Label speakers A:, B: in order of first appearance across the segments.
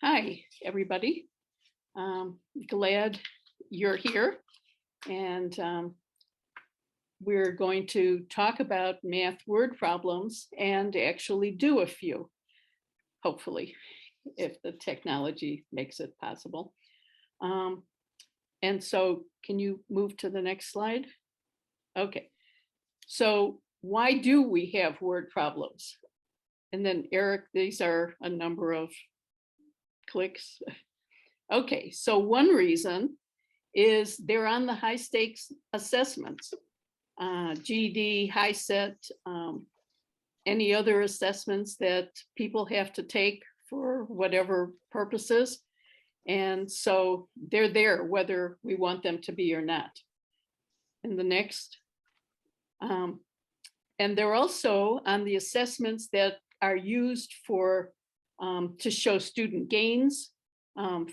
A: Hi, everybody. Glad you're here. And we're going to talk about math word problems and actually do a few, hopefully, if the technology makes it possible. And so can you move to the next slide? Okay. So why do we have word problems? And then Eric, these are a number of clicks. Okay, so one reason is they're on the high stakes assessments, GED, high set, any other assessments that people have to take for whatever purposes. And so they're there whether we want them to be or not. And the next. And they're also on the assessments that are used for to show student gains,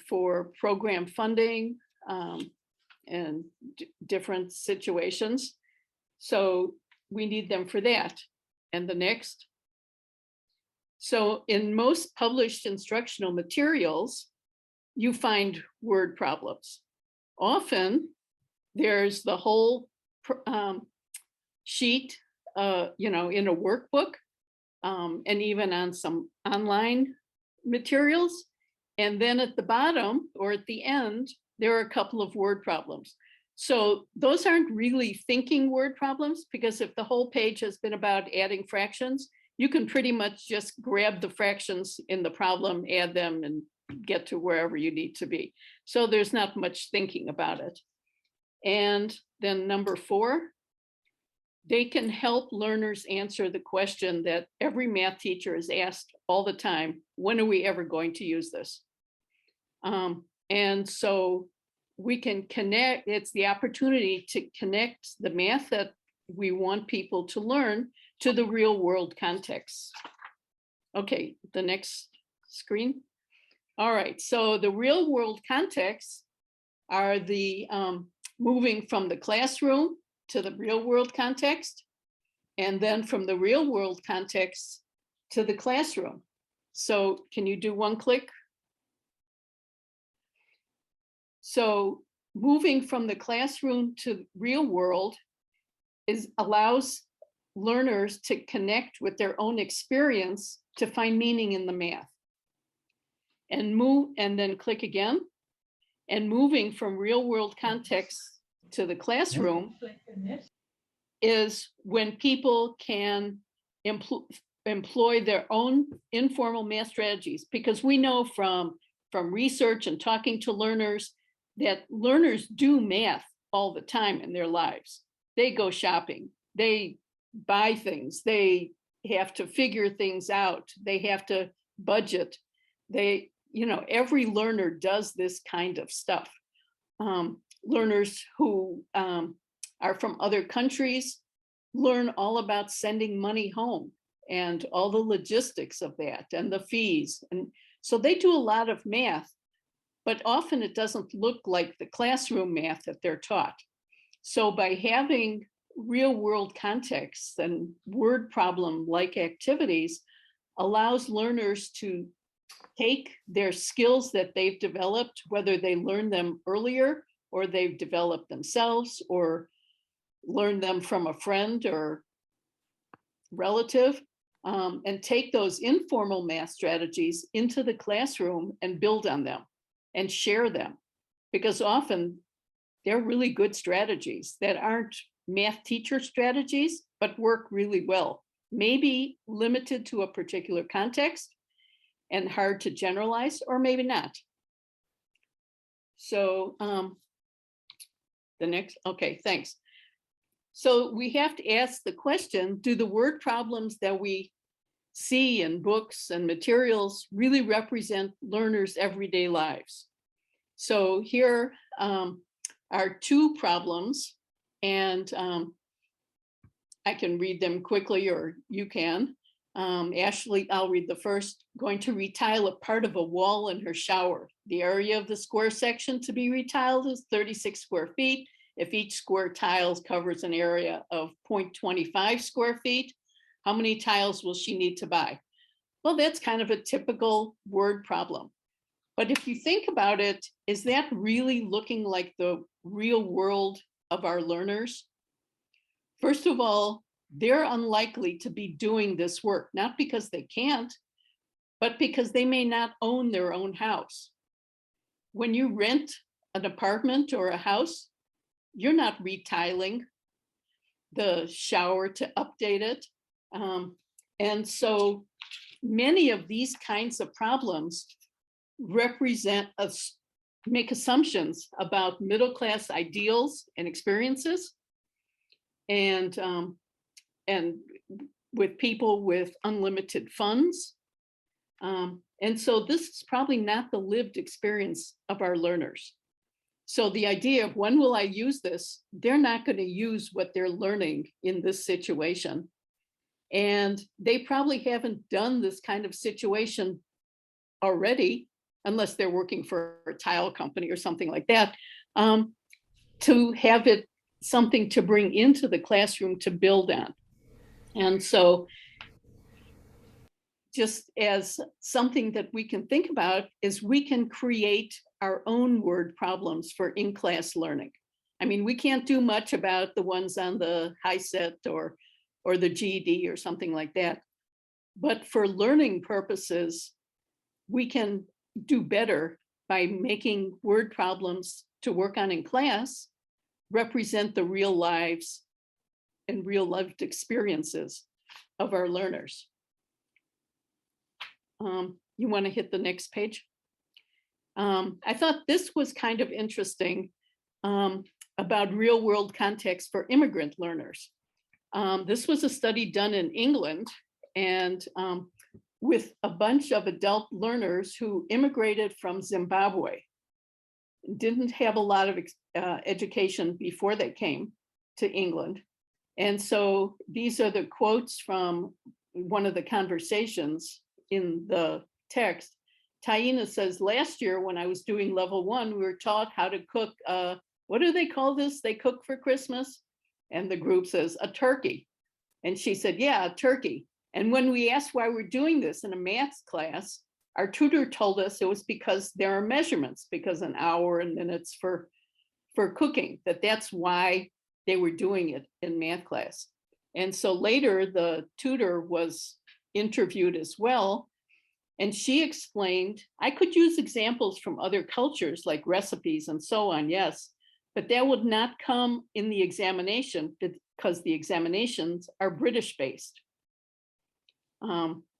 A: for program funding, and different situations. So we need them for that. And the next. So in most published instructional materials, you find word problems. Often there's the whole sheet, in a workbook, and even on some online materials. And then at the bottom or at the end, there are a couple of word problems. So those aren't really thinking word problems, because if the whole page has been about adding fractions, you can pretty much just grab the fractions in the problem, add them, and get to wherever you need to be. So there's not much thinking about it. And then number 4, they can help learners answer the question that every math teacher is asked all the time: when are we ever going to use this? And so we can connect, it's the opportunity to connect the math that we want people to learn to the real world context. Okay, the next screen. All right, so the real world contexts are the moving from the classroom to the real world context, and then from the real world context to the classroom. So can you do one click? So moving from the classroom to real world allows learners to connect with their own experience to find meaning in the math. And then click again. And moving from real world context to the classroom is when people can employ their own informal math strategies, because we know from research and talking to learners that learners do math all the time in their lives. They go shopping, they buy things, they have to figure things out, they have to budget, every learner does this kind of stuff. Learners who are from other countries learn all about sending money home and all the logistics of that and the fees. And so they do a lot of math, but often it doesn't look like the classroom math that they're taught. So by having real world contexts and word problem-like activities allows learners to take their skills that they've developed, whether they learned them earlier or they've developed themselves or learned them from a friend or relative, and take those informal math strategies into the classroom and build on them and share them, because often they're really good strategies that aren't math teacher strategies, but work really well, maybe limited to a particular context and hard to generalize, or maybe not. So the next, okay, thanks. So we have to ask the question, do the word problems that we see in books and materials really represent learners' everyday lives? So here are 2 problems, and I can read them quickly, or you can. Ashley, I'll read the first. Going to retile a part of a wall in her shower. The area of the square section to be retiled is 36 square feet. If each square tile covers an area of 0.25 square feet, how many tiles will she need to buy? Well, that's kind of a typical word problem. But if you think about it, is that really looking like the real world of our learners? First of all, they're unlikely to be doing this work, not because they can't, but because they may not own their own house. When you rent an apartment or a house, you're not retiling the shower to update it. And so many of these kinds of problems represent us, make assumptions about middle-class ideals and experiences, and with people with unlimited funds. And so this is probably not the lived experience of our learners. So the idea of when will I use this, they're not going to use what they're learning in this situation. And they probably haven't done this kind of situation already, unless they're working for a tile company or something like that, to have it something to bring into the classroom to build on. And so just as something that we can think about is we can create our own word problems for in-class learning. I mean, we can't do much about the ones on the high set or the GED or something like that. But for learning purposes, we can do better by making word problems to work on in class represent the real lives and real lived experiences of our learners. You want to hit the next page? I thought this was kind of interesting about real world context for immigrant learners. This was a study done in England and with a bunch of adult learners who immigrated from Zimbabwe, didn't have a lot of education before they came to England. And so these are the quotes from one of the conversations in the text. Taina says, last year when I was doing level 1, we were taught how to cook, what do they call this? They cook for Christmas? And the group says, a turkey. And she said, yeah, a turkey. And when we asked why we're doing this in a math class, our tutor told us it was because there are measurements, because an hour and minutes for cooking, that's why they were doing it in math class. And so later the tutor was interviewed as well. And she explained, I could use examples from other cultures like recipes and so on, yes, but that would not come in the examination because the examinations are British based.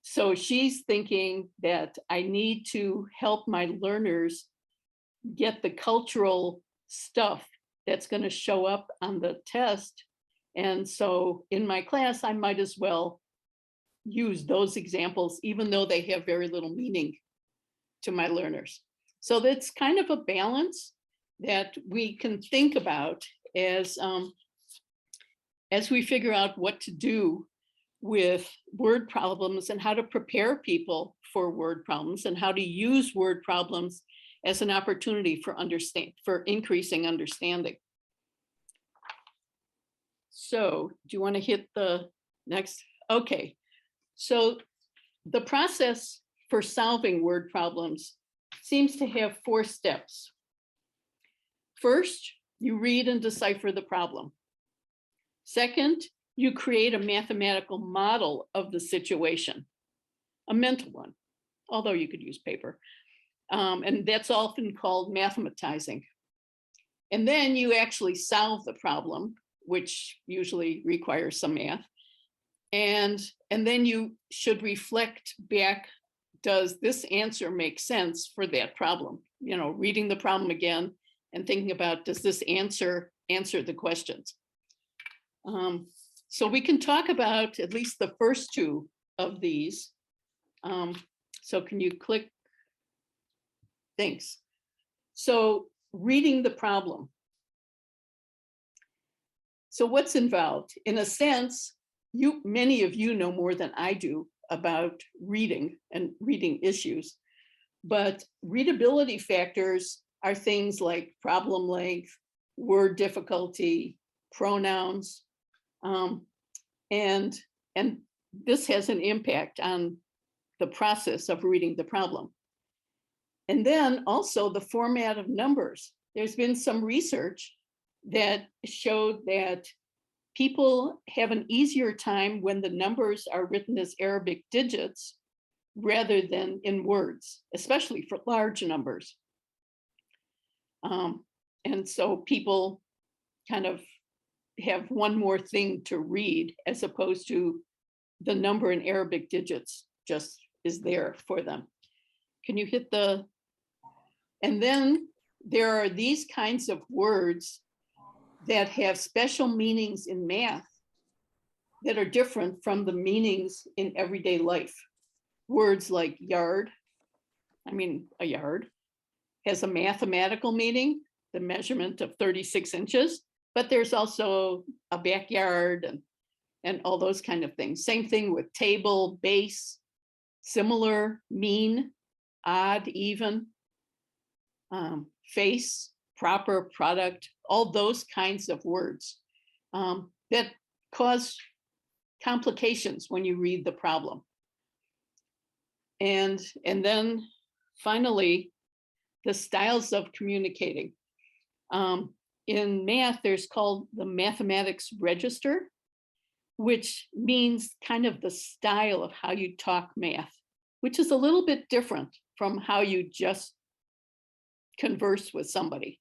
A: So she's thinking that I need to help my learners get the cultural stuff that's going to show up on the test. And so in my class, I might as well use those examples, even though they have very little meaning to my learners. So that's kind of a balance that we can think about as we figure out what to do with word problems and how to prepare people for word problems and how to use word problems as an opportunity for increasing understanding. So do you want to hit the next? Okay. So the process for solving word problems seems to have 4 steps. First, you read and decipher the problem. Second, you create a mathematical model of the situation, a mental one, although you could use paper. And that's often called mathematizing. And then you actually solve the problem, which usually requires some math. And then you should reflect back, does this answer make sense for that problem? You know, reading the problem again and thinking about, does this answer the questions? So we can talk about at least the first 2 of these. So can you click? Thanks. So reading the problem. So what's involved? In a sense, many of you know more than I do about reading and reading issues, but readability factors are things like problem length, word difficulty, pronouns, and this has an impact on the process of reading the problem. And then also the format of numbers. There's been some research that showed that people have an easier time when the numbers are written as Arabic digits rather than in words, especially for large numbers. And so people kind of have one more thing to read as opposed to the number in Arabic digits just is there for them. Can you hit the, and then there are these kinds of words that have special meanings in math that are different from the meanings in everyday life. Words like yard, a yard has a mathematical meaning, the measurement of 36 inches, but there's also a backyard and all those kind of things. Same thing with table, base, similar, mean, odd, even, face, proper, product, all those kinds of words that cause complications when you read the problem. And then finally, the styles of communicating. In math, there's called the mathematics register, which means kind of the style of how you talk math, which is a little bit different from how you just converse with somebody.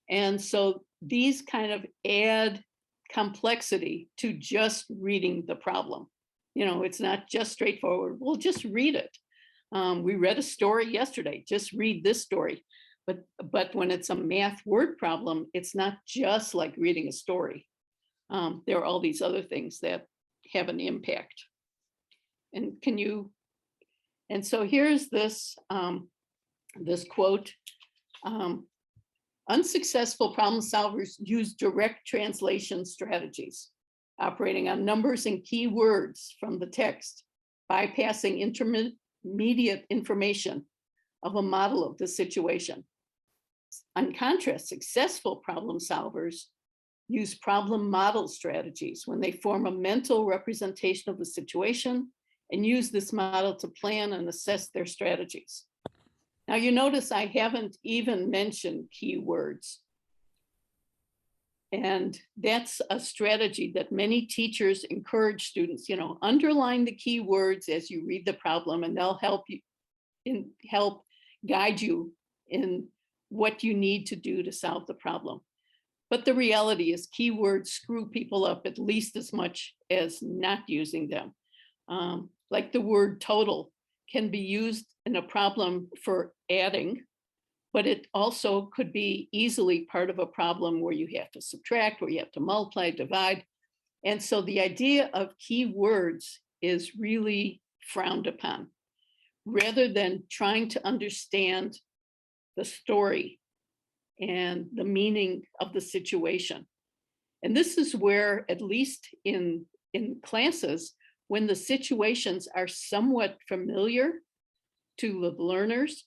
A: And so these kind of add complexity to just reading the problem. It's not just straightforward. Well, just read it. We read a story yesterday, just read this story. But when it's a math word problem, it's not just like reading a story. There are all these other things that have an impact. And so here's this, this quote, unsuccessful problem solvers use direct translation strategies, operating on numbers and key words from the text, bypassing intermediate information of a model of the situation. On contrast, successful problem solvers use problem model strategies when they form a mental representation of the situation and use this model to plan and assess their strategies. Now you notice I haven't even mentioned keywords. And that's a strategy that many teachers encourage students, underline the keywords as you read the problem, and they'll help guide you in what you need to do to solve the problem. But the reality is keywords screw people up at least as much as not using them. Like the word total can be used in a problem for adding, but it also could be easily part of a problem where you have to subtract, where you have to multiply, divide. And so the idea of keywords is really frowned upon, rather than trying to understand the story and the meaning of the situation. And this is where, at least in classes, when the situations are somewhat familiar to the learners,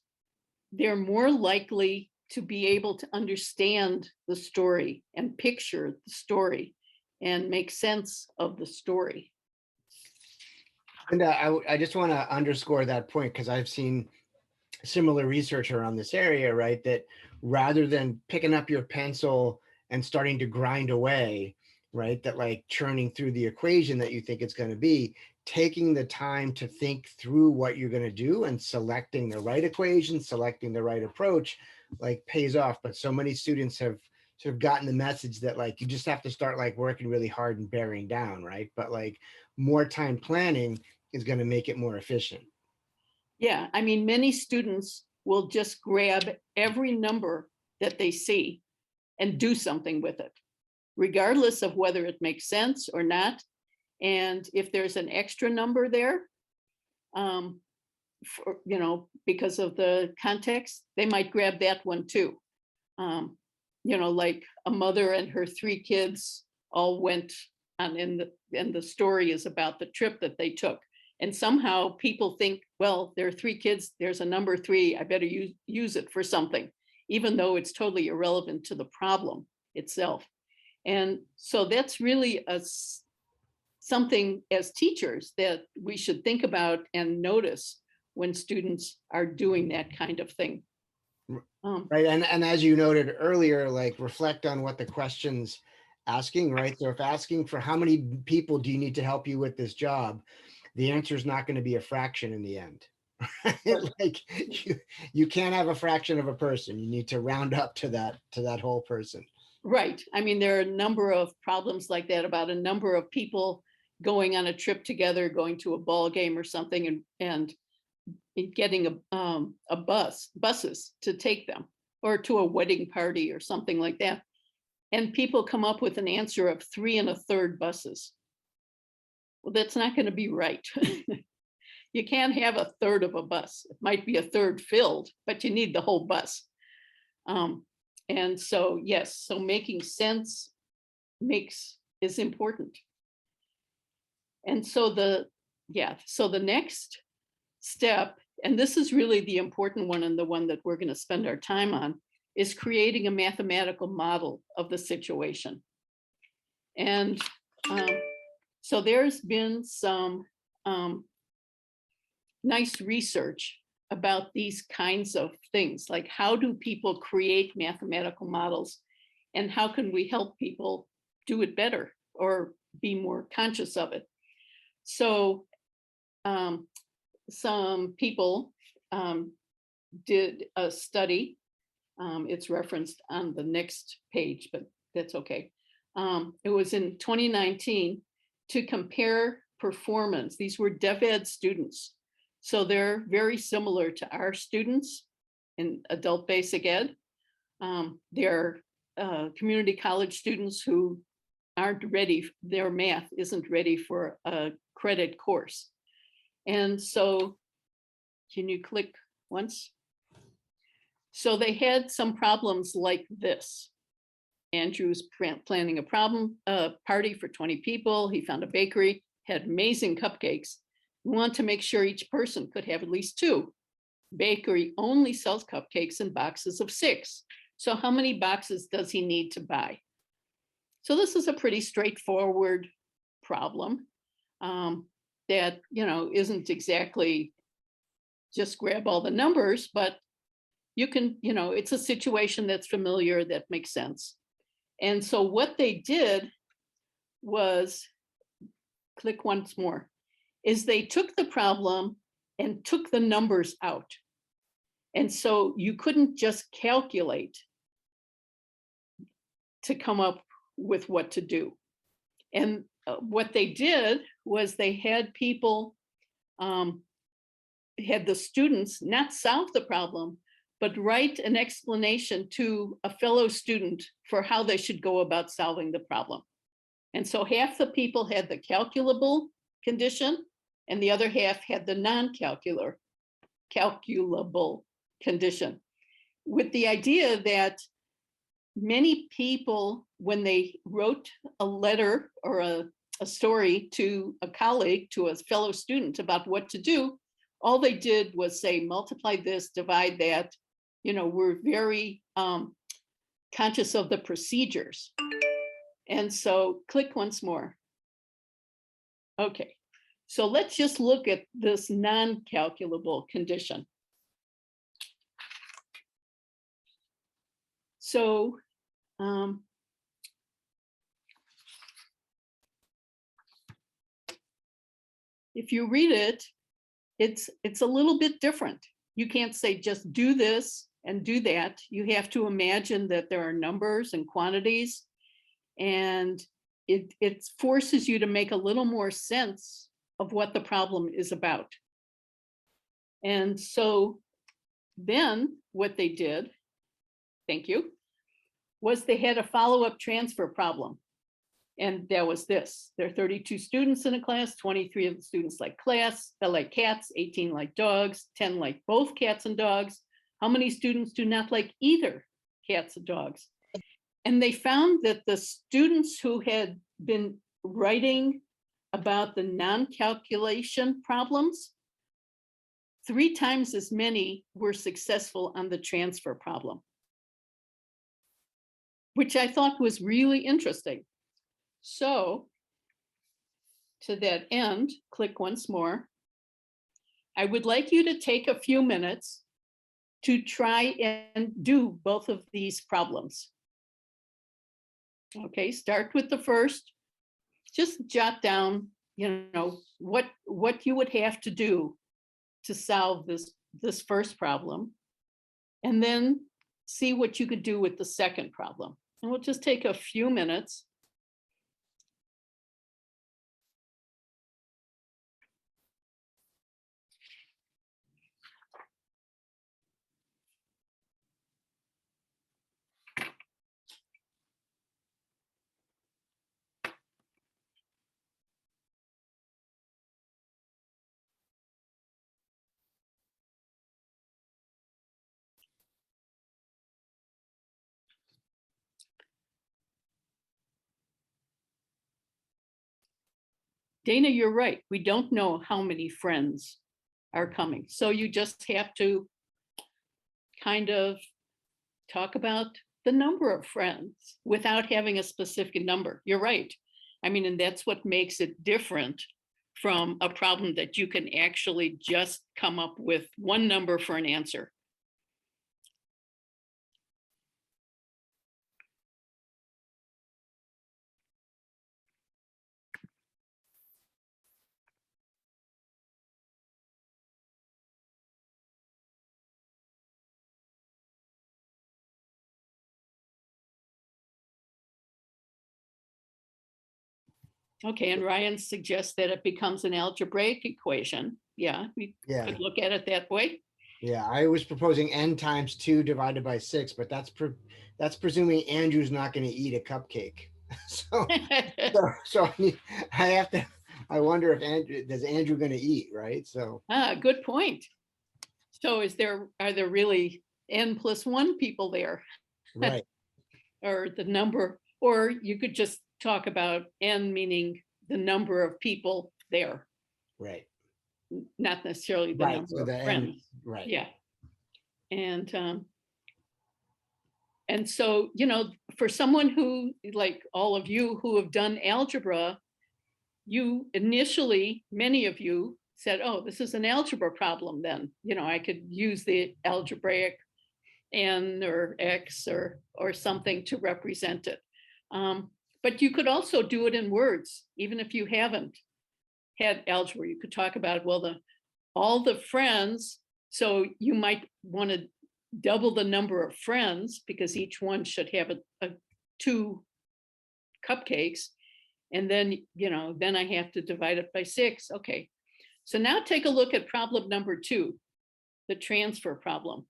A: they're more likely to be able to understand the story and picture the story and make sense of the story.
B: And I just want to underscore that point, because I've seen similar research around this area, right? That rather than picking up your pencil and starting to grind away, right? That like churning through the equation that you think it's going to be, taking the time to think through what you're going to do and selecting the right equation, selecting the right approach, like pays off. But so many students have sort of gotten the message that like, you just have to start like working really hard and bearing down, right? But like more time planning is going to make it more efficient.
A: Yeah, many students will just grab every number that they see and do something with it, regardless of whether it makes sense or not. And if there's an extra number there, because of the context, they might grab that one too. Like a mother and her 3 kids all went on, and the story is about the trip that they took. And somehow people think, well, there are 3 kids, there's a number 3, I better use it for something, even though it's totally irrelevant to the problem itself. And so that's really something as teachers that we should think about and notice when students are doing that kind of thing.
B: Right. And as you noted earlier, like reflect on what the question's asking, right? So if asking for how many people do you need to help you with this job, the answer is not going to be a fraction in the end. Like you can't have a fraction of a person. You need to round up to that whole person.
A: Right. I mean, there are a number of problems like that about a number of people going on a trip together, going to a ball game or something, and getting buses to take them, or to a wedding party or something like that. And people come up with an answer of 3 1/3 buses. Well, that's not going to be right. You can't have 1/3 of a bus. It might be 1/3 filled, but you need the whole bus. And so, yes, so making sense is important. And so the next step, and this is really the important one and the one that we're going to spend our time on, is creating a mathematical model of the situation. And so there's been some nice research about these kinds of things, like how do people create mathematical models, and how can we help people do it better or be more conscious of it. So some people did a study. It's referenced on the next page, but that's okay. It was in 2019 to compare performance. These were dev ed students. So they're very similar to our students in adult basic ed. They're community college students who aren't ready, their math isn't ready for a credit course. And so, can you click once? So they had some problems like this. Andrew's planning a party for 20 people. He found a bakery, had amazing cupcakes. We want to make sure each person could have at least 2. Bakery only sells cupcakes in boxes of 6. So how many boxes does he need to buy? So this is a pretty straightforward problem that, isn't exactly just grab all the numbers, but you can, it's a situation that's familiar, that makes sense. And so what they did was, click once more, is they took the problem and took the numbers out. And so you couldn't just calculate to come up with what to do. And what they did was they had people, had the students not solve the problem, but write an explanation to a fellow student for how they should go about solving the problem. And so half the people had the calculable condition, and the other half had the non-calculable condition, with the idea that many people, when they wrote a letter or a story to a colleague, to a fellow student about what to do, all they did was say, multiply this, divide that. We're very conscious of the procedures. And so click once more. Okay, so let's just look at this non-calculable condition. So if you read it, it's a little bit different. You can't say just do this and do that. You have to imagine that there are numbers and quantities, and it forces you to make a little more sense of what the problem is about. And so then what they did, thank you, was they had a follow-up transfer problem. And that was this. There are 32 students in a class, 23 of the students like cats, 18 like dogs, 10 like both cats and dogs. How many students do not like either cats and dogs? And they found that the students who had been writing about the non-calculation problems, 3 times as many were successful on the transfer problem, which I thought was really interesting. So to that end, click once more. I would like you to take a few minutes to try and do both of these problems. Okay, start with the first. Just jot down, what you would have to do to solve this first problem, and then see what you could do with the second problem. And we'll just take a few minutes. Dana, you're right. We don't know how many friends are coming. So you just have to kind of talk about the number of friends without having a specific number. You're right. I mean, and that's what makes it different from a problem that you can actually just come up with one number for an answer. Okay, and Ryan suggests that it becomes an algebraic equation. Yeah, we could look at it that way.
B: Yeah, I was proposing n times 2 divided by 6, but that's presuming Andrew's not going to eat a cupcake. so I wonder if Andrew going to eat, right? So
A: good point. So are there really n plus 1 people there?
B: Right.
A: Or the number, or you could just talk about n meaning the number of people there.
B: Right.
A: Not necessarily the number of friends.
B: Right.
A: Yeah. And so, for someone who, like all of you who have done algebra, you initially, many of you said, oh, this is an algebra problem then. I could use the algebraic n or x or something to represent it. But you could also do it in words, even if you haven't had algebra. You could talk about, well, all the friends. So you might want to double the number of friends because each one should have a 2 cupcakes. And then, then I have to divide it by 6. Okay. So now take a look at problem number 2, the transfer problem.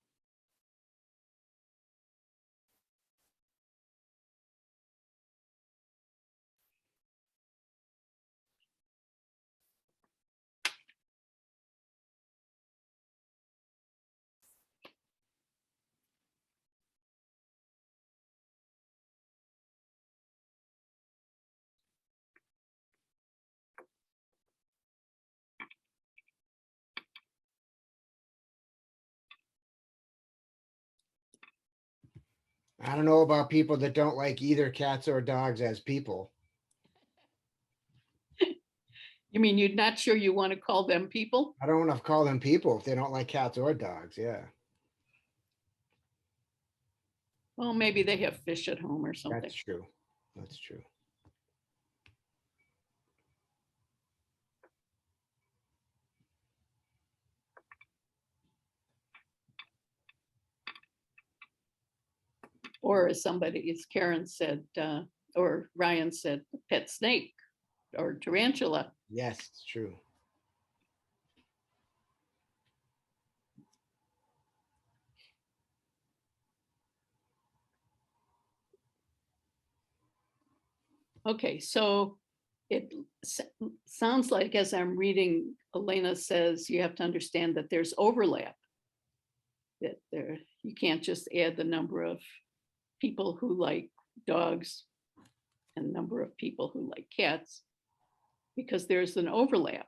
B: I don't know about people that don't like either cats or dogs as people.
A: You mean you're not sure you want to call them people?
B: I don't want to call them people if they don't like cats or dogs. Yeah.
A: Well, maybe they have fish at home or something.
B: That's true. That's true.
A: Or as Karen said, or Ryan said, pet snake or tarantula.
B: Yes, it's true.
A: Okay, so it sounds like, as I'm reading, Elena says you have to understand that there's overlap. That you can't just add the number of people who like dogs and number of people who like cats, because there's an overlap.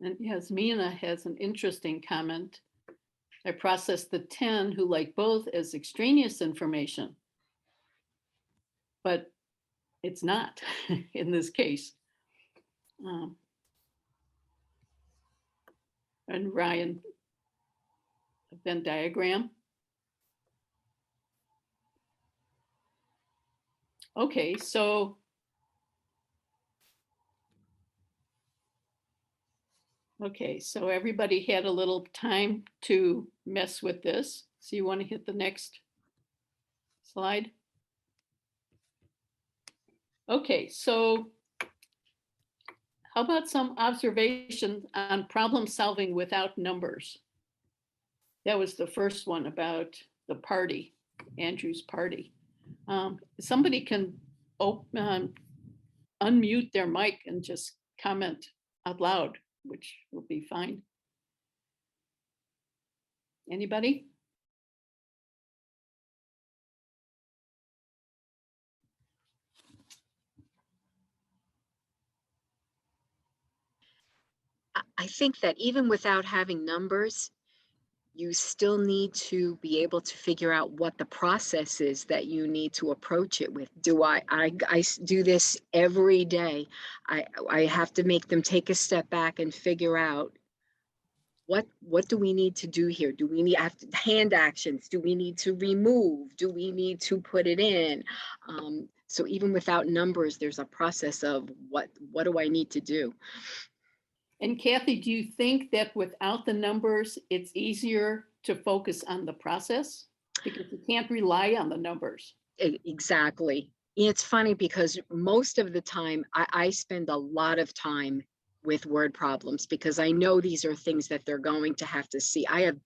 A: And Yasmina has an interesting comment. I process the 10 who like both as extraneous information, but it's not in this case. And Ryan, a Venn diagram. Okay, so everybody had a little time to mess with this. So you want to hit the next slide? Okay, so how about some observations on problem solving without numbers? That was the first one about the party, Andrew's party. Somebody can unmute their mic and just comment out loud, which will be fine. Anybody?
C: I think that even without having numbers, you still need to be able to figure out what the process is that you need to approach it with. Do I do this every day? I have to make them take a step back and figure out what do we need to do here? Do we need hand actions? Do we need to remove? Do we need to put it in? So even without numbers, there's a process of what do I need to do?
A: And Kathy, do you think that without the numbers, it's easier to focus on the process? Because you can't rely on the numbers.
C: Exactly. It's funny because most of the time I spend a lot of time with word problems because I know these are things that they're going to have to see. I have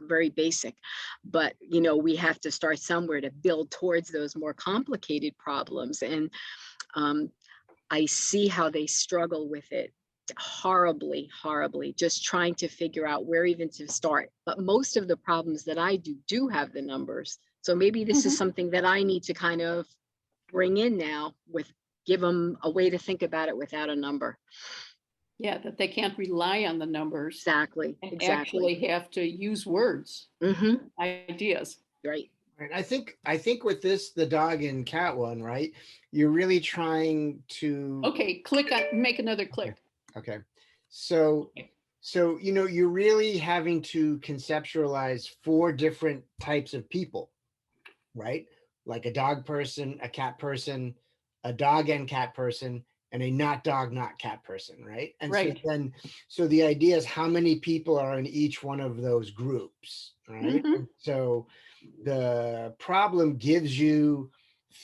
C: very basic, but we have to start somewhere to build towards those more complicated problems. And I see how they struggle with it horribly, just trying to figure out where even to start. But most of the problems that I do have the numbers. So maybe this is something that I need to kind of bring in now give them a way to think about it without a number.
A: Yeah, that they can't rely on the numbers.
C: Exactly.
A: And actually have to use words, ideas.
C: Right.
B: Right. I think with this, the dog and cat one, right? You're really trying to.
A: Okay, click on, make another click.
B: Okay. So you're really having to conceptualize 4 different types of people, right? Like a dog person, a cat person, a dog and cat person, and a not dog, not cat person, right? And
A: right.
B: So the idea is how many people are in each one of those groups, right? And so the problem gives you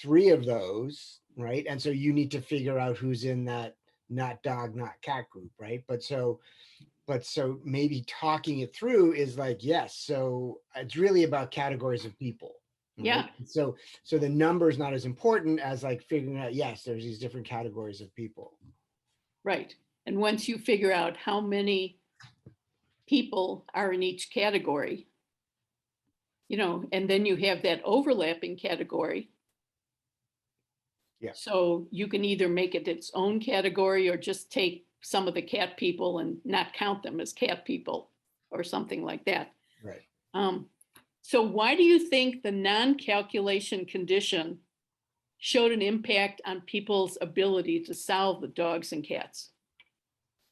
B: 3 of those, right? And so you need to figure out who's in that not dog, not cat group, right? But so maybe talking it through is like, yes, so it's really about categories of people. Right?
A: Yeah.
B: So the number is not as important as like figuring out, yes, there's these different categories of people.
A: Right. And once you figure out how many people are in each category, and then you have that overlapping category.
B: Yeah.
A: So you can either make it its own category or just take some of the cat people and not count them as cat people or something like that.
B: Right.
A: So why do you think the non-calculation condition showed an impact on people's ability to solve the dogs and cats?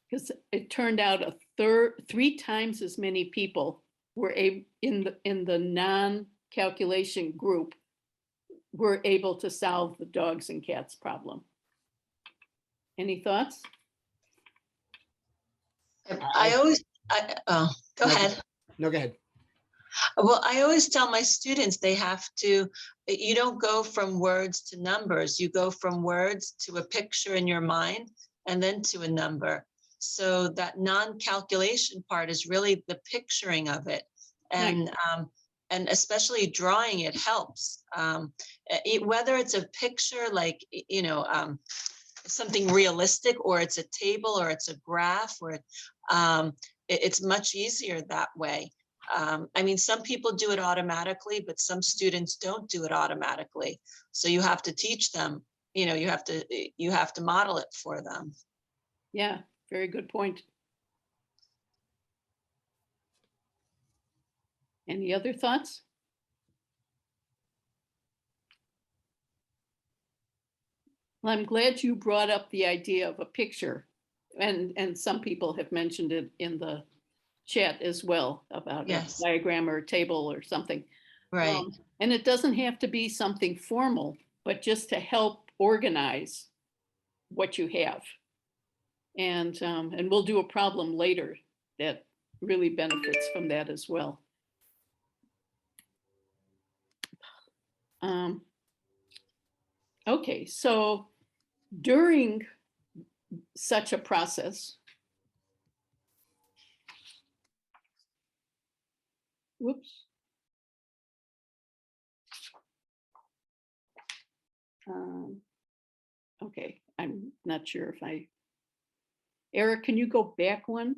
A: Because it turned out 3 times as many people were in the non-calculation group were able to solve the dogs and cats problem. Any thoughts?
D: Go ahead.
B: No, go ahead.
D: Well, I always tell my students you don't go from words to numbers, you go from words to a picture in your mind and then to a number. So that non-calculation part is really the picturing of it. And and especially drawing it helps. Whether it's a picture like, something realistic, or it's a table, or it's a graph, or it's much easier that way. I mean, some people do it automatically, but some students don't do it automatically. So you have to teach them, you have to model it for them.
A: Yeah, very good point. Any other thoughts? Well, I'm glad you brought up the idea of a picture, and some people have mentioned it in the chat as well, about
D: Yes.
A: a diagram or a table or something.
D: Right.
A: And it doesn't have to be something formal, but just to help organize what you have. And we'll do a problem later that really benefits from that as well. Okay, so during such a process, whoops. Okay, I'm not sure if Eric, can you go back one?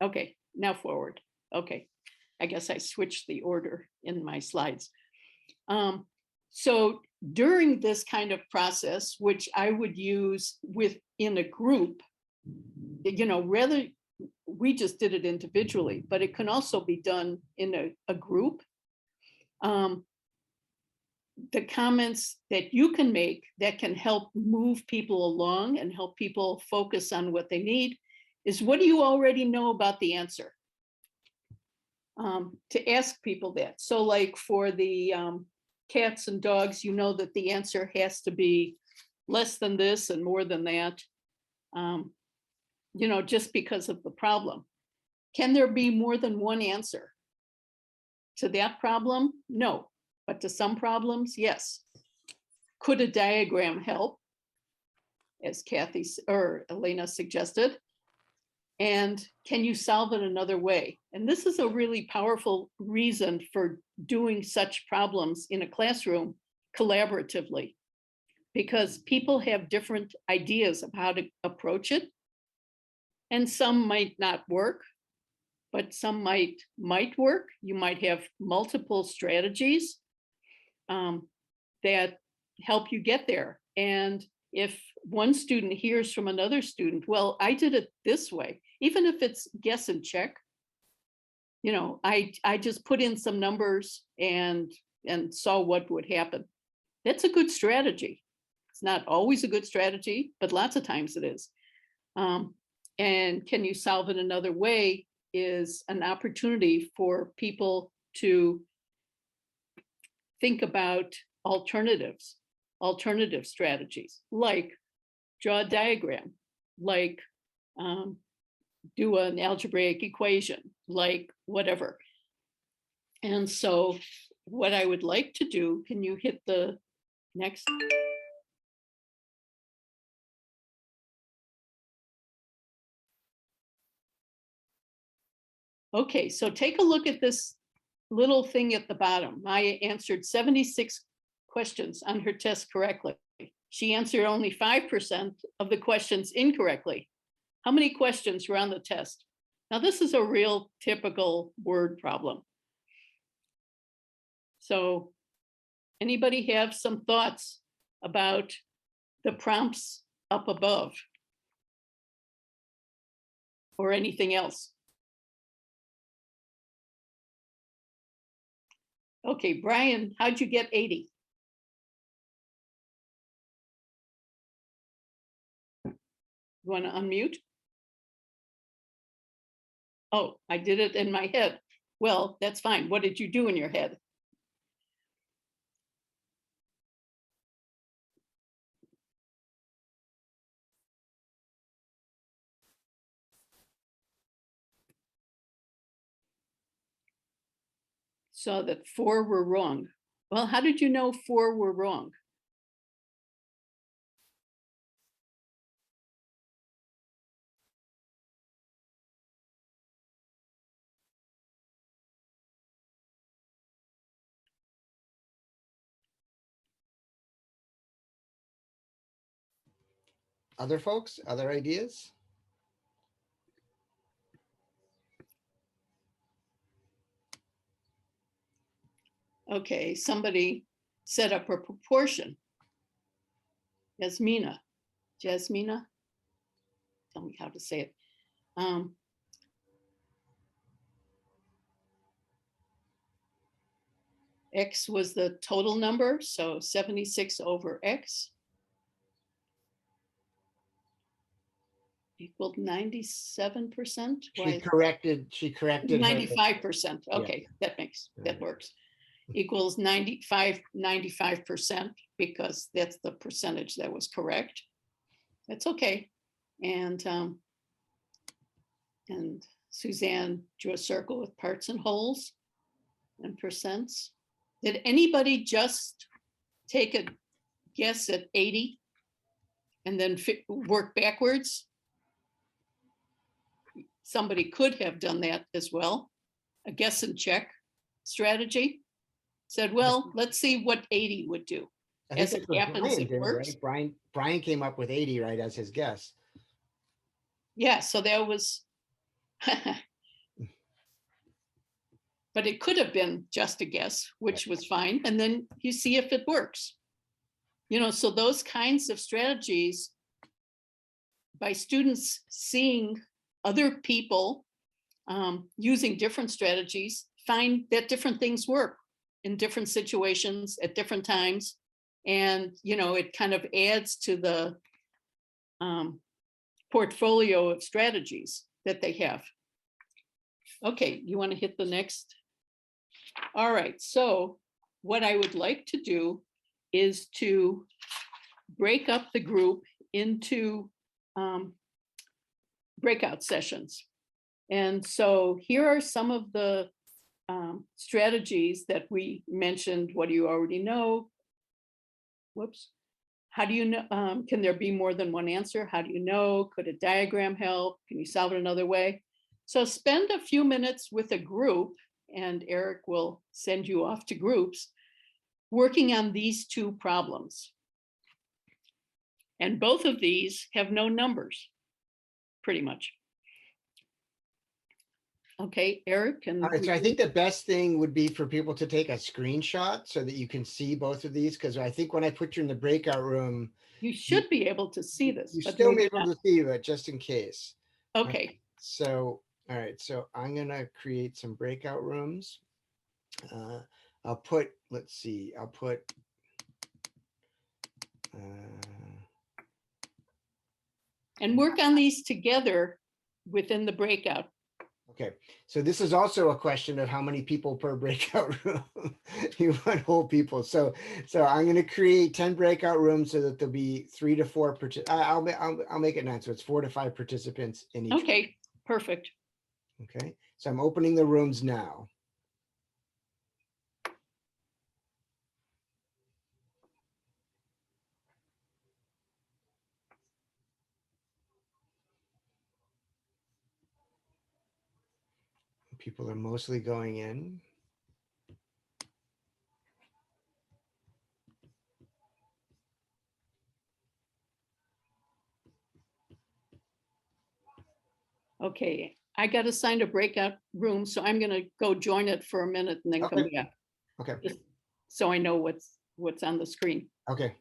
A: Okay, now forward. Okay, I guess I switched the order in my slides. So during this kind of process, which I would use within a group, rather, we just did it individually, but it can also be done in a group. The comments that you can make that can help move people along and help people focus on what they need is, what do you already know about the answer? To ask people that. So like for the cats and dogs, that the answer has to be less than this and more than that, just because of the problem. Can there be more than one answer to that problem? No, but to some problems, yes. Could a diagram help, as Kathy or Elena suggested? And can you solve it another way? And this is a really powerful reason for doing such problems in a classroom collaboratively, because people have different ideas of how to approach it. And some might not work, but some might work. You might have multiple strategies that help you get there. And if one student hears from another student, well, I did it this way, even if it's guess and check, I just put in some numbers and saw what would happen. That's a good strategy. It's not always a good strategy, but lots of times it is. And can you solve it another way is an opportunity for people to think about alternative strategies, like draw a diagram, like do an algebraic equation, like whatever. And so what I would like to do, can you hit the next? Okay, so take a look at this little thing at the bottom. Maya answered 76 questions on her test correctly. She answered only 5% of the questions incorrectly. How many questions were on the test? Now, this is a real typical word problem. So anybody have some thoughts about the prompts up above or anything else? Okay, Brian, how'd you get 80? You want to unmute? Oh, I did it in my head. Well, that's fine. What did you do in your head? Saw that 4 were wrong. Well, how did you know 4 were wrong?
B: Other folks, other ideas?
A: Okay, somebody set up a proportion. Jasmina, tell me how to say it. X was the total number, so 76 over X equaled 97%.
B: She corrected her.
A: 95%. Okay, that works. Equals 95%, because that's the percentage that was correct. That's okay. And Suzanne drew a circle with parts and wholes and percents. Did anybody just take a guess at 80 and then work backwards? Somebody could have done that as well. A guess and check strategy. Said, well, let's see what 80 would do. As it happens, it works.
B: Right? Brian came up with 80, right, as his guess.
A: Yeah, so that was, but it could have been just a guess, which was fine. And then you see if it works. You know, so those kinds of strategies, by students seeing other people using different strategies, find that different things work in different situations at different times. And, you know, it kind of adds to the portfolio of strategies that they have. Okay, you want to hit the next? All right, so what I would like to do is to break up the group into breakout sessions. And so here are some of the strategies that we mentioned. What do you already know? Whoops. How do you know? Can there be more than one answer? How do you know? Could a diagram help? Can you solve it another way? So spend a few minutes with a group, and Eric will send you off to groups working on these two problems. And both of these have no numbers, pretty much. Okay, Eric.
B: All right, so I think the best thing would be for people to take a screenshot so that you can see both of these, because I think when I put you in the breakout room,
A: you should be able to see this.
B: You still may be able to see it, just in case.
A: Okay.
B: So, all right, so I'm gonna create some breakout rooms. I'll put, let's see, I'll put,
A: and work on these together within the breakout.
B: Okay, so this is also a question of how many people per breakout room. You want whole people. So I'm going to create 10 breakout rooms so that there'll be 3 to 4. I'll make it 9, so it's 4 to 5 participants in each.
A: Okay, perfect.
B: Okay, so I'm opening the rooms now. People are mostly going in.
A: Okay, I got assigned a breakout room, so I'm gonna go join it for a minute and then come back.
B: Okay.
A: Just so I know what's on the screen.
B: Okay.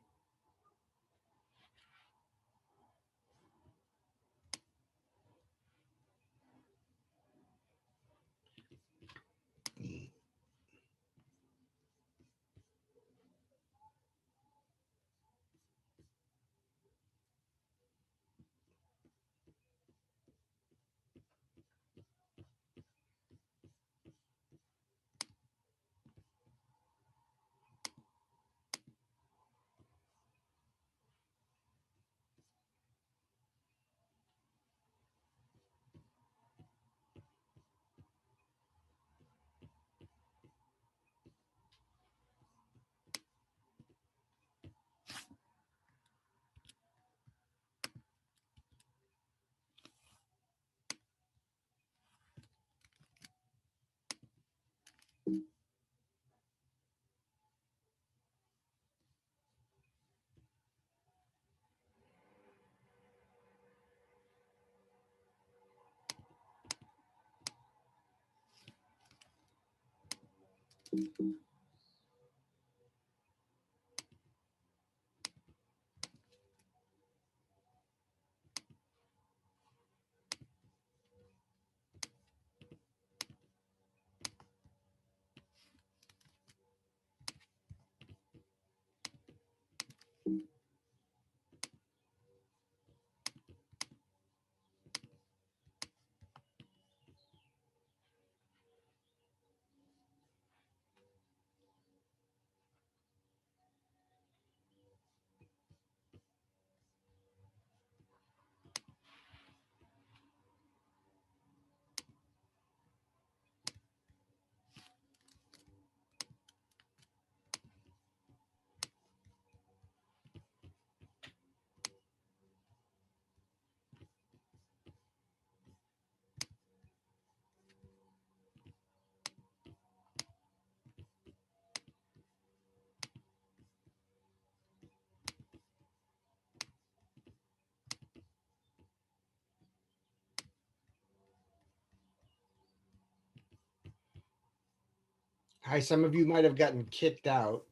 B: Hi, some of you might have gotten kicked out.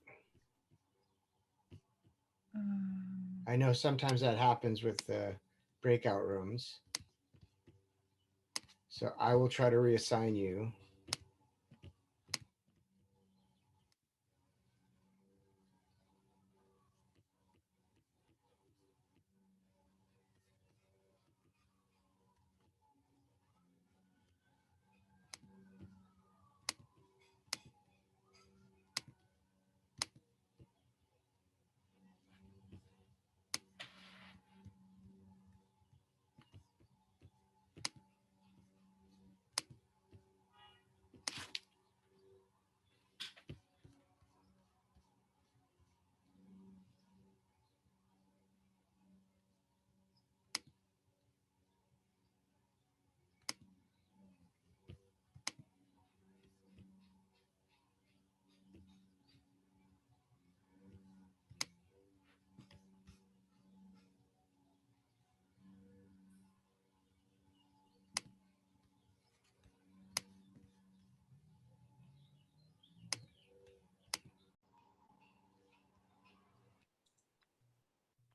B: I know sometimes that happens with the breakout rooms. So I will try to reassign you.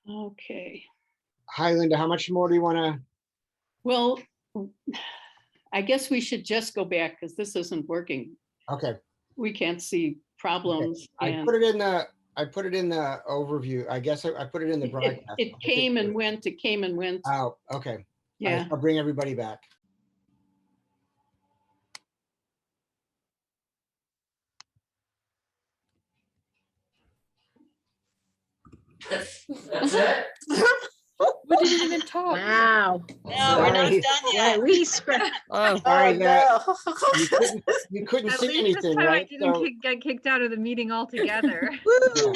A: Okay.
B: Hi, Linda. How much more do you want to?
A: Well, I guess we should just go back because this isn't working.
B: Okay.
A: We can't see problems.
B: I
A: And
B: put it in the overview. I guess I put it in the broadcast.
A: it came and went. It came and went.
B: Oh, okay.
A: Yeah.
B: I'll bring everybody back.
E: That's it?
F: We didn't even talk.
C: Wow.
D: No, we're not
B: Sorry.
D: done
C: Yeah,
D: yet.
C: we scratched.
F: Oh,
B: Sorry that
F: no.
B: you couldn't
G: At
B: see
G: least
B: anything,
G: this time
B: right?
G: I didn't
B: So,
G: get kicked out of the meeting altogether.
B: yeah.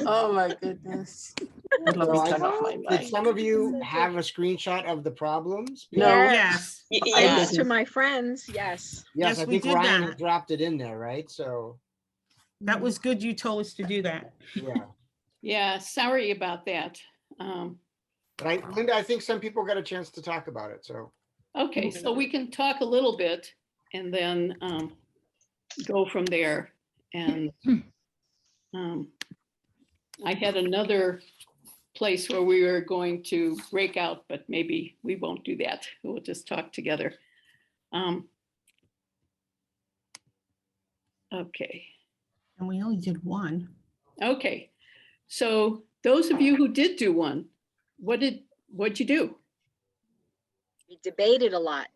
F: Oh my goodness. Let me
B: So
F: turn off my
B: did
F: mic.
B: some of you have a screenshot of the problems?
F: No.
C: Yes.
D: Y-
C: I
D: Yeah,
C: did to my friends. Yes.
B: Yes,
E: Yes,
B: I
E: we
B: think
E: did
B: Ryan
E: that.
B: had dropped it in there, right? So,
E: That was good. You told us to do that.
B: yeah.
A: Yeah. Sorry about that.
B: But Linda, I think some people got a chance to talk about it. So,
A: Okay, so we can talk a little bit and then go from there. And I had another place where we were going to break out, but maybe we won't do that. We'll just talk together. Okay.
E: And we only did one.
A: Okay. So those of you who did do one, what'd you do?
C: We debated a lot.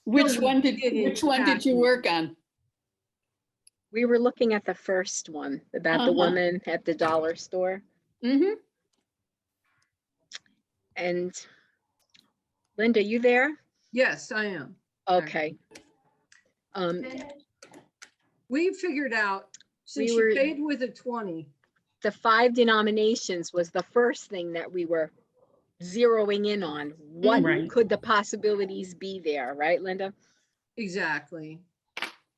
A: Which
G: No, we
A: one did
G: didn't,
A: you work on?
C: We were looking at the first one about the
A: Uh-huh.
C: woman at the dollar store.
A: Mm-hmm.
C: And Linda, you there?
H: Yes, I am.
C: Okay.
H: We figured out, since
C: We
H: she
C: were-
H: paid with a 20,
C: The 5 denominations was the first thing that we were zeroing in on. What
E: Right.
C: could the possibilities be there, right, Linda?
H: exactly.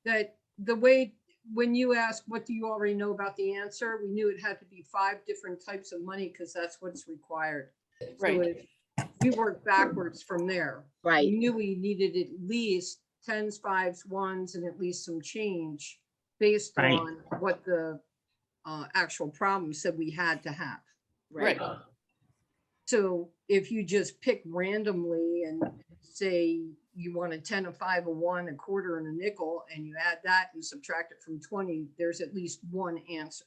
H: That the way, when you asked, what do you already know about the answer? We knew it had to be 5 different types of money because that's what's required.
A: Right.
H: So we worked backwards from there. We
C: Right.
H: knew we needed at least tens, fives, ones, and at least some change based
C: Right.
H: on what the actual problem said we had to have.
A: Right.
H: So if you just pick randomly and say you want a 10, a 5, a 1, a quarter, and a nickel, and you add that and subtract it from 20, there's at least one answer.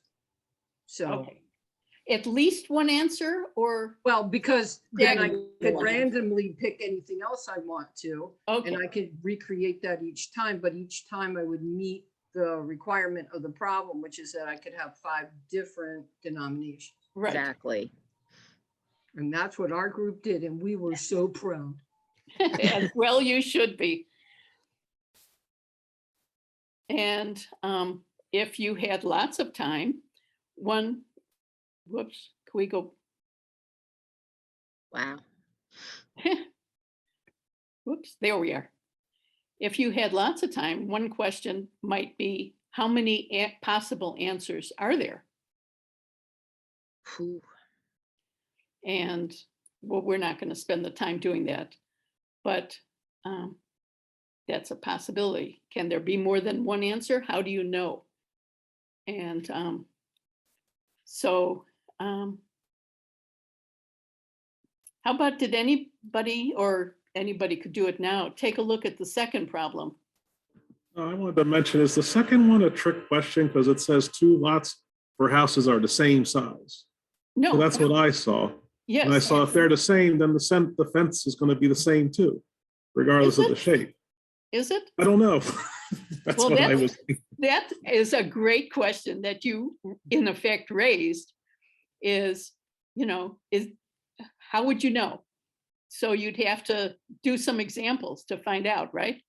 H: So,
A: Okay. At least one answer, or
H: well, because then I could
C: One.
H: randomly pick anything else I want to,
A: okay,
H: and I could recreate that each time, but each time I would meet the requirement of the problem, which is that I could have 5 different denominations.
A: right.
C: Exactly.
H: And that's what our group did, and we were so proud.
A: As well, you should be. And if you had lots of time, whoops, can we go?
C: Wow.
A: Whoops, there we are. If you had lots of time, one question might be, how many possible answers are there?
C: Whew.
A: And well, we're not going to spend the time doing that, but that's a possibility. Can there be more than one answer? How do you know? And how about, did anybody, or anybody could do it now, take a look at the second problem?
I: I wanted to mention, is the second one a trick question? Because it says 2 lots for houses are the same size.
A: No.
I: So that's what I saw.
A: Yes.
I: And I saw if they're the same, then the fence is going to be the same too, regardless of the shape.
A: Is it?
I: I don't know. That's
A: Well,
I: what I was thinking.
A: That is a great question that you, in effect, raised. Is how would you know? So you'd have to do some examples to find out, right?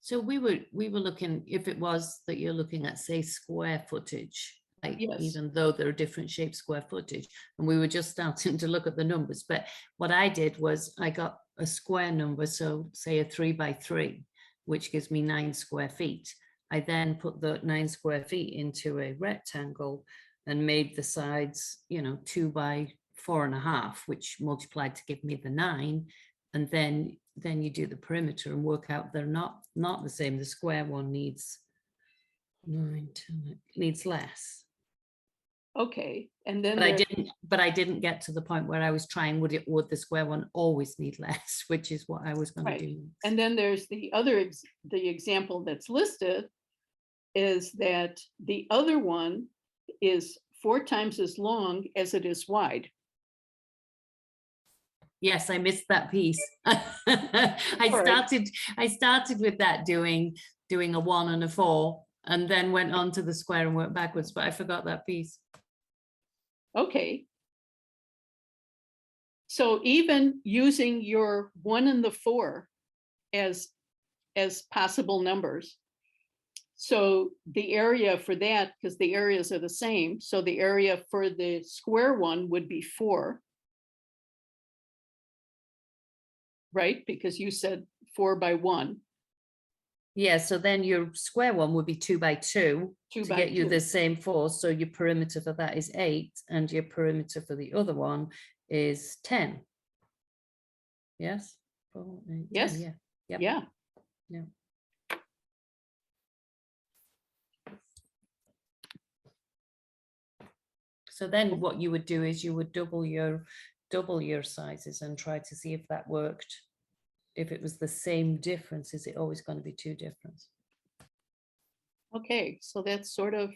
J: So we were looking, if it was that you're looking at, say, square footage, like
A: Yes.
J: even though there are different shaped square footage, and we were just starting to look at the numbers. But what I did was I got a square number, so say a 3 by 3, which gives me 9 square feet. I then put the 9 square feet into a rectangle and made the sides, 2 by 4.5, which multiplied to give me the 9. And then you do the perimeter and work out they're not the same. The square one needs 9, 10, needs less.
A: Okay, and then
J: But I didn't get to the point where I was trying, would the square one always need less, which is what I was going
A: Right.
J: to do.
A: And then there's the other the example that's listed is that the other one is 4 times as long as it is wide.
J: Yes, I missed that piece. I started with that doing a 1 and a 4, and then went on to the square and worked backwards, but I forgot that piece.
A: Okay. So even using your 1 and the 4 as possible numbers. So the area for that, because the areas are the same, so the area for the square one would be 4. Right? Because you said 4 by 1.
J: Yeah, so then your square one would be 2 by 2
A: 2
J: to
A: by
J: get you
A: 2.
J: the same 4. So your perimeter for that is 8, and your perimeter for the other one is 10. Yes? 4, 8, 10,
A: Yes.
J: yeah. Yep.
A: Yeah.
J: Yeah. So then what you would do is you would double your sizes and try to see if that worked. If it was the same difference, is it always going to be 2 difference?
A: Okay, so that's sort of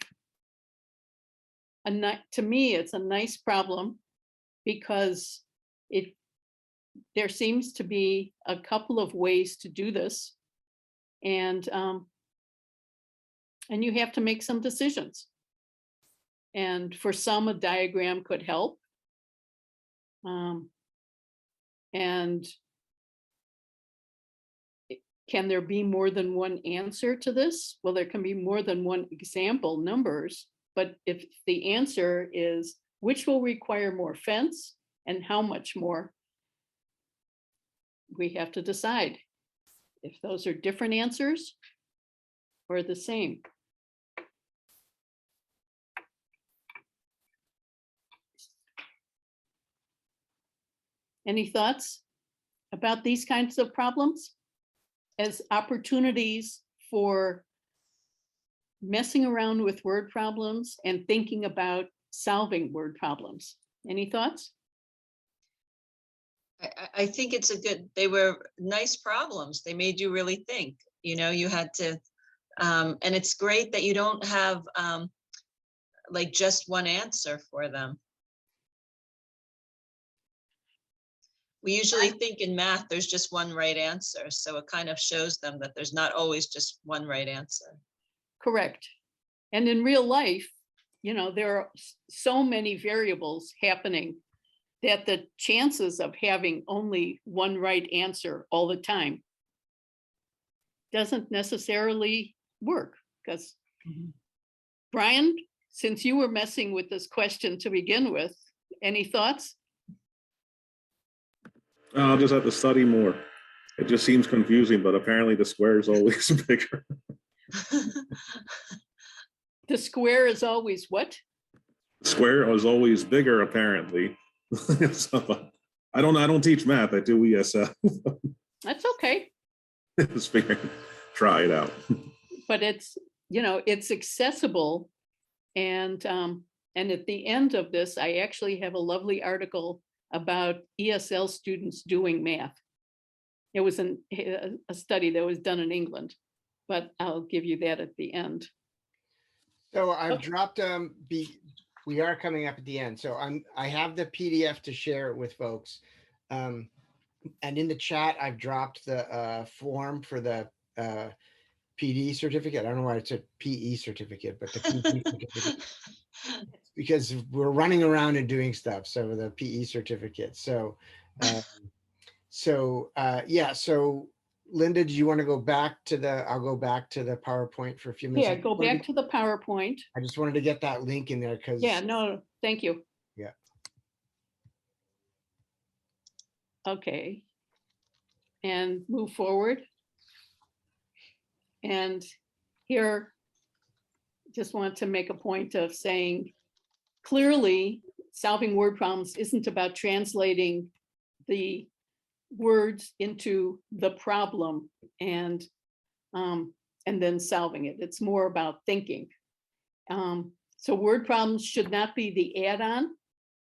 A: to me, it's a nice problem because there seems to be a couple of ways to do this, and you have to make some decisions. And for some, a diagram could help. And can there be more than one answer to this? Well, there can be more than one example numbers, but if the answer is which will require more fence and how much more, we have to decide if those are different answers or the same. Any thoughts about these kinds of problems as opportunities for messing around with word problems and thinking about solving word problems? Any thoughts?
D: I think it's they were nice problems. They made you really think, you had to, and it's great that you don't have like just one answer for them. We usually think in math, there's just one right answer. So it kind of shows them that there's not always just one right answer.
A: Correct. And in real life, there are so many variables happening that the chances of having only one right answer all the time doesn't necessarily work. Because Brian, since you were messing with this question to begin with, any thoughts?
I: I'll just have to study more. It just seems confusing, but apparently the square is always bigger.
A: The square is always what?
I: Square is always bigger, apparently. So, I don't teach math. I do ESL.
A: That's okay.
I: Just figuring, try it out.
A: But it's, it's accessible. And at the end of this, I actually have a lovely article about ESL students doing math. It was a study that was done in England, but I'll give you that at the end.
B: So I've dropped we are coming up at the end. So I have the PDF to share it with folks. And in the chat, I've dropped the form for the PD certificate. I don't know why it's a PE certificate, but the PD certificate. Because we're running around and doing stuff. So the PE certificate. So yeah. So Linda, do you want to go back to I'll go back to the PowerPoint for a few minutes.
A: Yeah, go back to the PowerPoint.
B: I just wanted to get that link in there because.
A: Yeah, no, thank you.
B: Yeah.
A: Okay. And move forward. And here, just want to make a point of saying, clearly, solving word problems isn't about translating the words into the problem and then solving it. It's more about thinking. So word problems should not be the add-on,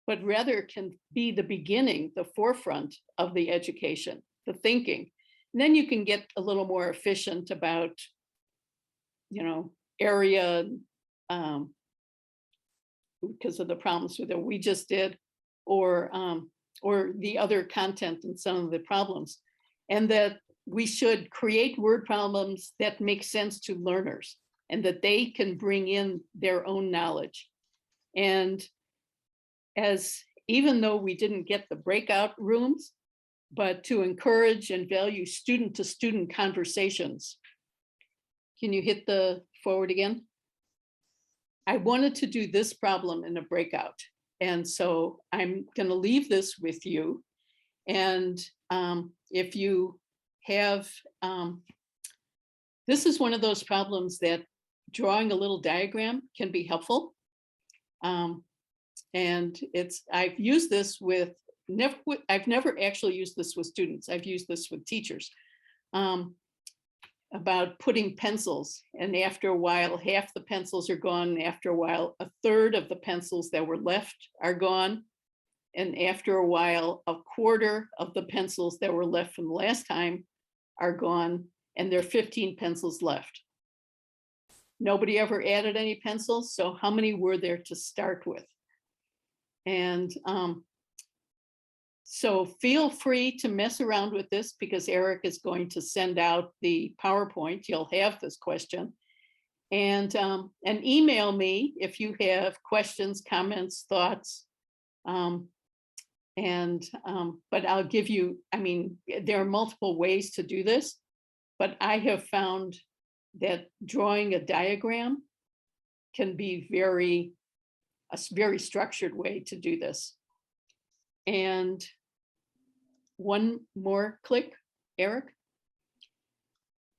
A: but rather can be the beginning, the forefront of the education, the thinking. And then you can get a little more efficient about, area, because of the problems that we just did, or the other content in some of the problems. And that we should create word problems that make sense to learners and that they can bring in their own knowledge. And even though we didn't get the breakout rooms, but to encourage and value student-to-student conversations. Can you hit the forward again? I wanted to do this problem in a breakout. And so I'm going to leave this with you. And if you have, this is one of those problems that drawing a little diagram can be helpful. And I've used this with, I've never actually used this with students. I've used this with teachers about putting pencils. And after a while, half the pencils are gone. After a while, a third of the pencils that were left are gone. And after a while, a quarter of the pencils that were left from the last time are gone. And there are 15 pencils left. Nobody ever added any pencils. So how many were there to start with? And so feel free to mess around with this because Eric is going to send out the PowerPoint. You'll have this question. And email me if you have questions, comments, thoughts. But I'll give you, there are multiple ways to do this, but I have found that drawing a diagram can be a very structured way to do this. And one more click, Eric.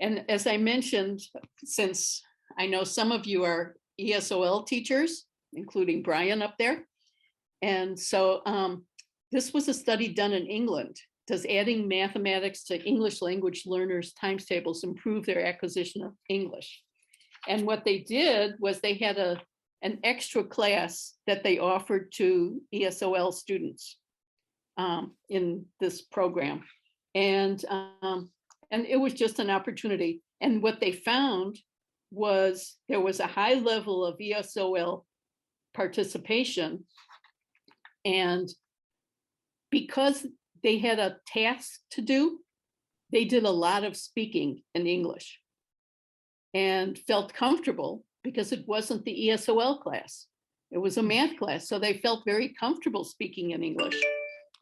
A: And as I mentioned, since I know some of you are ESOL teachers, including Brian up there. And so this was a study done in England. Does adding mathematics to English language learners' times tables improve their acquisition of English? And what they did was they had an extra class that they offered to ESOL students in this program. And it was just an opportunity. And what they found was there was a high level of ESOL participation. And because they had a task to do, they did a lot of speaking in English and felt comfortable because it wasn't the ESOL class. It was a math class. So they felt very comfortable speaking in English.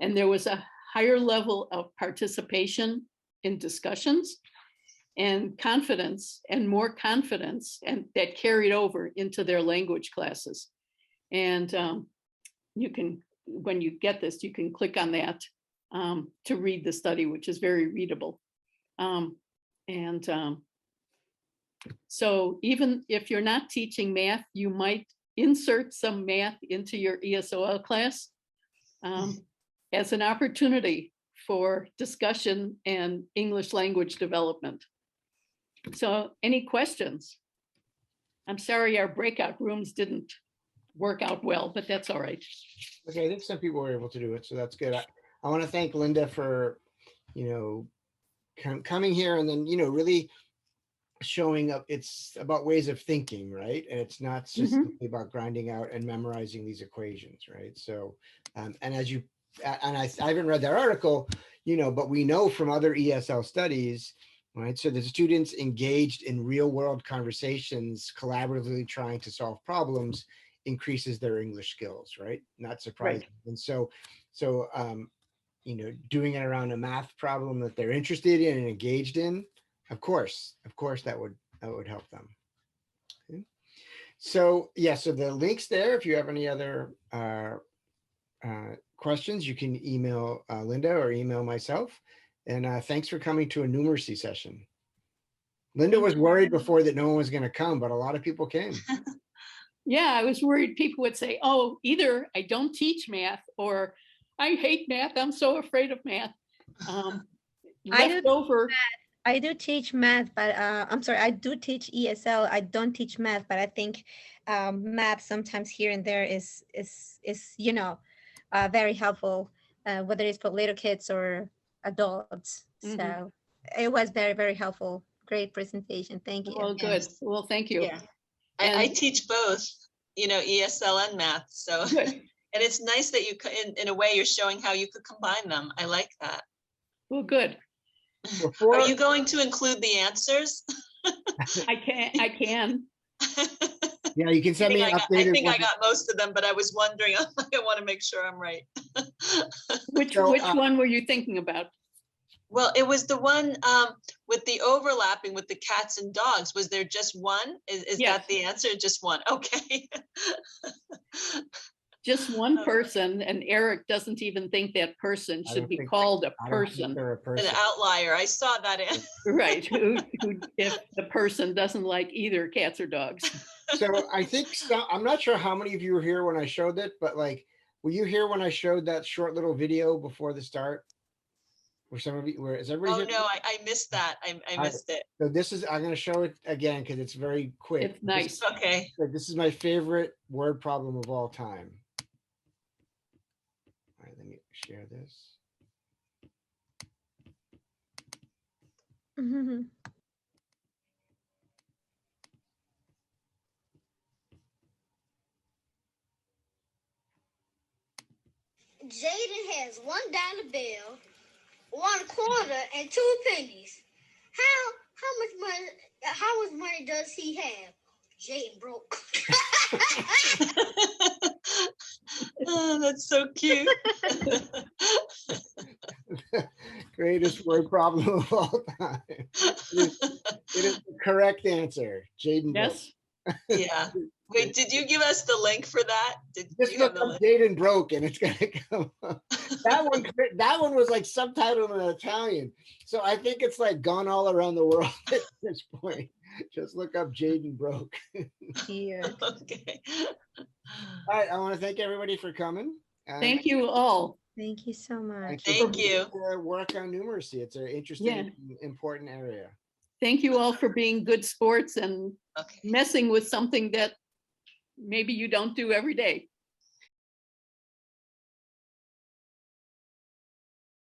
A: And there was a higher level of participation in discussions and confidence, and more confidence, and that carried over into their language classes. And you can, when you get this, you can click on that to read the study, which is very readable. So even if you're not teaching math, you might insert some math into your ESOL class as an opportunity for discussion and English language development. So any questions? I'm sorry our breakout rooms didn't work out well, but that's all right.
B: Okay, I think some people were able to do it, so that's good. I want to thank Linda for, coming here and then, really showing up. It's about ways of thinking, right? And it's not just simply about grinding out and memorizing these equations, right? So, and as you, and I haven't read that article, but we know from other ESL studies, right? So the students engaged in real world conversations, collaboratively trying to solve problems, increases their English skills, right? Not surprising. Right. And so, doing it around a math problem that they're interested in and engaged in, of course, that would help them. Okay. So yeah, so the link's there. If you have any other questions, you can email Linda or email myself. And thanks for coming to a numeracy session. Linda was worried before that no one was going to come, but a lot of people came.
A: Yeah, I was worried people would say, oh, either I don't teach math or I hate math. I'm so afraid of math.
K: I do teach math, but I'm sorry, I do teach ESL. I don't teach math, but I think math sometimes here and there is very helpful, whether it's for little kids or adults. So it was very, very helpful. Great presentation. Thank you.
A: Well, good. Well, thank you.
D: Yeah. I teach both, ESL and math. So, and it's nice that you, in a way, you're showing how you could combine them. I like that.
A: Well, good.
D: Are you going to include the answers?
A: I can.
B: Yeah, you can send me an updated.
D: I think I got most of them, but I was wondering, I want to make sure I'm right.
A: Which one were you thinking about?
D: Well, it was the one with the overlapping with the cats and dogs. Was there just one? Is
A: Yes.
D: that the answer? Just one. Okay.
A: Just one person, and Eric doesn't even think that person should be called a person.
D: An outlier. I saw that in.
A: Right. Who, if the person doesn't like either cats or dogs.
B: So I think I'm not sure how many of you were here when I showed it, but were you here when I showed that short little video before the start? Were some of you, is everybody here?
D: No, I missed that. I missed it.
B: So I'm going to show it again because it's very quick.
A: It's nice.
D: Okay.
B: This is my favorite word problem of all time. All right, let me share this.
L: Jaden has $1 bill, 1 quarter, and 2 pennies. How much money does he have? Jaden broke.
D: Oh, that's so cute.
B: Greatest word problem of all time. It is the correct answer. Jaden.
A: Yes.
D: Yeah. Wait, did you give us the link for that?
B: Just look up Jaden broke and it's gonna come up. That one was subtitled in Italian. So I think it's gone all around the world at this point. Just look up Jaden broke.
K: Yeah.
D: Okay.
B: All right, I want to thank everybody for coming.
A: Thank you all.
K: Thank you so much.
D: Thank you.
B: For work on numeracy. It's an interesting,
A: Yeah.
B: and important area.
A: Thank you all for being good sports and
D: Okay.
A: messing with something that maybe you don't do every day.